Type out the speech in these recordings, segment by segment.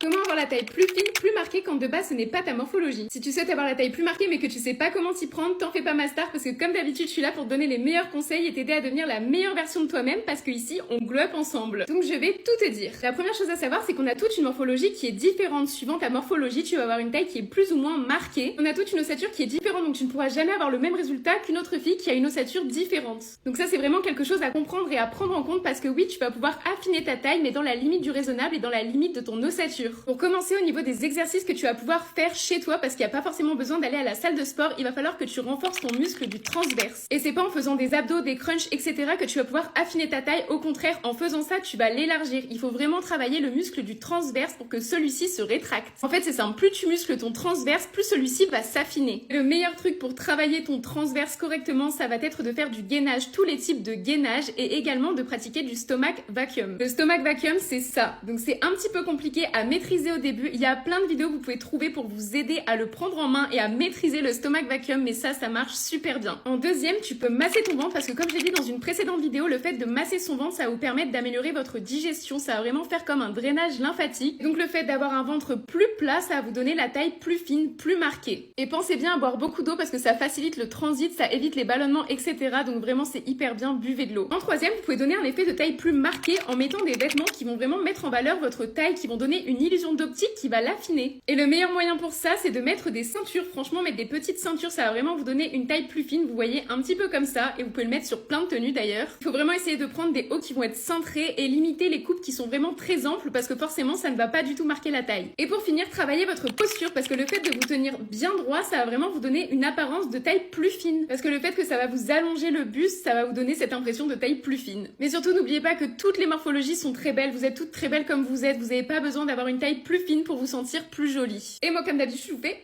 Comment avoir la taille plus fine, plus marquée quand de base ce n'est pas ta morphologie? Si tu souhaites avoir la taille plus marquée mais que tu sais pas comment t'y prendre, t'en fais pas ma star parce que comme d'habitude je suis là pour te donner les meilleurs conseils et t'aider à devenir la meilleure version de toi-même parce que ici on glow up ensemble. Donc je vais tout te dire. La première chose à savoir c'est qu'on a toute une morphologie qui est différente. Suivant ta morphologie, tu vas avoir une taille qui est plus ou moins marquée. On a toute une ossature qui est différente donc tu ne pourras jamais avoir le même résultat qu'une autre fille qui a une ossature différente. Donc ça c'est vraiment quelque chose à comprendre et à prendre en compte parce que oui, tu vas pouvoir affiner ta taille mais dans la limite du raisonnable et dans la limite de ton ossature. Pour commencer au niveau des exercices que tu vas pouvoir faire chez toi parce qu'il n'y a pas forcément besoin d'aller à la salle de sport, il va falloir que tu renforces ton muscle du transverse. Et c'est pas en faisant des abdos, des crunchs, etc. que tu vas pouvoir affiner ta taille. Au contraire, en faisant ça, tu vas l'élargir. Il faut vraiment travailler le muscle du transverse pour que celui-ci se rétracte. En fait, c'est simple. Plus tu muscles ton transverse, plus celui-ci va s'affiner. Le meilleur truc pour travailler ton transverse correctement, ça va être de faire du gainage, tous les types de gainage et également de pratiquer du stomach vacuum. Le stomach vacuum, c'est ça. Donc c'est un petit peu compliqué à maîtriser au début. Il y a plein de vidéos que vous pouvez trouver pour vous aider à le prendre en main et à maîtriser le stomach vacuum, mais ça marche super bien. En deuxième, tu peux masser ton ventre parce que comme j'ai dit dans une précédente vidéo, le fait de masser son ventre, ça va vous permettre d'améliorer votre digestion, ça va vraiment faire comme un drainage lymphatique. Donc le fait d'avoir un ventre plus plat, ça va vous donner la taille plus fine, plus marquée. Et pensez bien à boire beaucoup d'eau parce que ça facilite le transit, ça évite les ballonnements, etc. Donc vraiment c'est hyper bien, buvez de l'eau. En troisième, vous pouvez donner un effet de taille plus marqué en mettant des vêtements qui vont vraiment mettre en valeur votre taille, qui vont donner une illusion d'optique qui va l'affiner. Et le meilleur moyen pour ça, c'est de mettre des ceintures. Franchement, mettre des petites ceintures, ça va vraiment vous donner une taille plus fine. Vous voyez, un petit peu comme ça. Et vous pouvez le mettre sur plein de tenues d'ailleurs. Il faut vraiment essayer de prendre des hauts qui vont être cintrés et limiter les coupes qui sont vraiment très amples parce que forcément, ça ne va pas du tout marquer la taille. Et pour finir, travaillez votre posture parce que le fait de vous tenir bien droit, ça va vraiment vous donner une apparence de taille plus fine. Parce que le fait que ça va vous allonger le buste, ça va vous donner cette impression de taille plus fine. Mais surtout, n'oubliez pas que toutes les morphologies sont très belles. Vous êtes toutes très belles comme vous êtes. Vous n'avez pas besoin d'avoir une taille plus fine pour vous sentir plus jolie. Et moi, comme d'habitude, je vous fais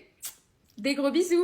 des gros bisous.